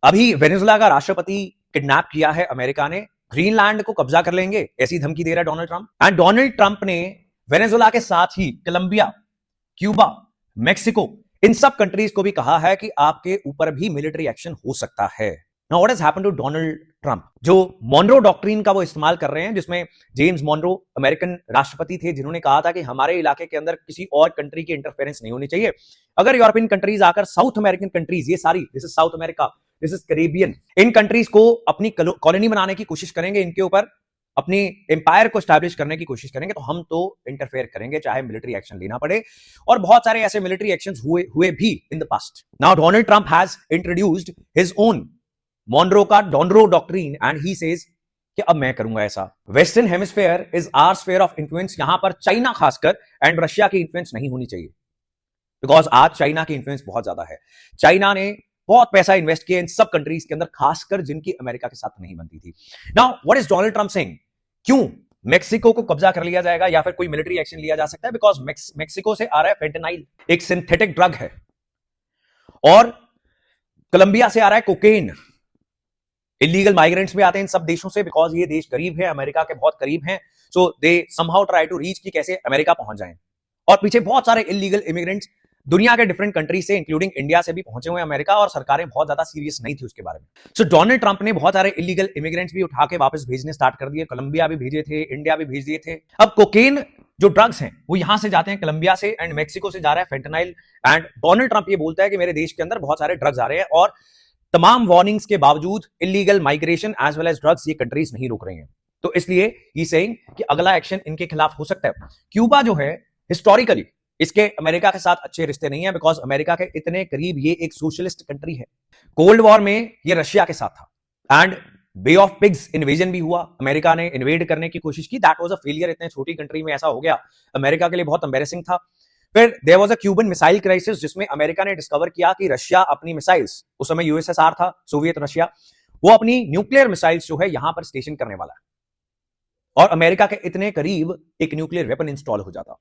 अभी वेनेजुला का राष्ट्रपति किडनैप किया है अमेरिका ने, ग्रीनलैंड को कब्जा कर लेंगे, ऐसी धमकी दे रहा है Donald Trump. And Donald Trump ने वेनेजुला के साथ ही कोलंबिया, क्यूबा, मेक्सिको, इन सब कंट्रीज को भी कहा है कि आपके ऊपर भी मिलिट्री एक्शन हो सकता है। Now what has happened to Donald Trump? जो मॉनरो डॉक्ट्रिन का वो इस्तेमाल कर रहे हैं, जिसमें जेम्स मॉनरो अमेरिकन राष्ट्रपति थे, जिन्होंने कहा था कि हमारे इलाके के अंदर किसी और कंट्री की इंटरफेरेंस नहीं होनी चाहिए। अगर यूरोपियन कंट्रीज आकर साउथ अमेरिकन कंट्रीज, ये सारी, this is south America, this is Caribbean, in countries को अपनी कॉलोनी बनाने की कोशिश करेंगे, इनके ऊपर अपनी एम्पायर को स्टैब्लिश करने की कोशिश करेंगे, तो हम तो इंटरफेयर करेंगे, चाहे मिलिट्री एक्शन लेना पड़े। और बहुत सारे ऐसे मिलिट्री एक्शंस हुए भी in the past. Now Donald Trump has introduced his own Monroe का Donroe doctrine and he says कि अब मैं करूंगा ऐसा। Western hemisphere is our sphere of influence, यहां पर चाइना खासकर एंड रशिया की इन्फ्लुएंस नहीं होनी चाहिए, बिकॉज आज चाइना की इन्फ्लुएंस बहुत ज्यादा है। चाइना ने बहुत पैसा इन्वेस्ट किया इन सब कंट्रीज के अंदर, खासकर जिनकी अमेरिका के साथ नहीं बनती थी। Now what is Donald Trump saying? क्यों मेक्सिको को कब्जा कर लिया जाएगा या फिर कोई मिलिट्री एक्शन लिया जा सकता है? बिकॉज मेक्सिको से आ रहा है फेंटेनाइल, एक सिंथेटिक ड्रग है, और कोलंबिया से आ रहा है कोकेन। इलीगल माइग्रेंट्स भी आते हैं इन सब देशों से, बिकॉज ये देश गरीब है, अमेरिका के बहुत करीब हैं, so they somehow try to reach कि कैसे अमेरिका पहुंच जाएं। और पीछे बहुत सारे इलीगल इमिग्रेंट्स दुनिया के डिफरेंट कंट्री से, इंक्लूडिंग इंडिया से भी पहुंचे हुए अमेरिका, और सरकारें बहुत ज्यादा सीरियस नहीं थी उसके बारे में। सो डोनाल्ड ट्रंप ने बहुत सारे इलीगल इमिग्रेंट्स भी उठा के वापस भेजने स्टार्ट कर दिए। कोलंबिया भी भेजे थे, इंडिया भी भेज दिए थे। अब कोकेन जो ड्रग्स हैं वो यहां से जाते हैं कोलंबिया से, एंड मेक्सिको से जा रहा है फेंटेनाइल। एंड डोनाल्ड ट्रंप ये बोलता है कि मेरे देश के अंदर बहुत सारे ड्रग्स आ रहे हैं, और तमाम वार्निंग्स के बावजूद illegal migration as well as drugs ये कंट्रीज नहीं रोक रही हैं। तो इसलिए ही सेइंग कि अगला एक्शन इनके खिलाफ हो सकता है। क्यूबा जो है, हिस्टोरिकली इसके अमेरिका के साथ अच्छे रिश्ते नहीं है, बिकॉज अमेरिका के इतने करीब ये एक सोशलिस्ट कंट्री है। कोल्ड वॉर में ये रशिया के साथ था, and Bay of Pigs invasion भी हुआ, अमेरिका ने इन्वेड करने की कोशिश की, दैट वाज अ फेलियर। इतने छोटी कंट्री में ऐसा हो गया, अमेरिका के लिए बहुत एम्बेरेसिंग था। फिर there was a Cuban missile crisis, जिसमें अमेरिका ने डिस्कवर किया कि रशिया अपनी मिसाइल्स, उस समय यूएसएसआर था, सोवियत रशिया, वो अपनी न्यूक्लियर मिसाइल्स जो है यहां पर स्टेशन करने वाला है, और अमेरिका के इतने करीब एक न्यूक्लियर वेपन इंस्टॉल हो जाता।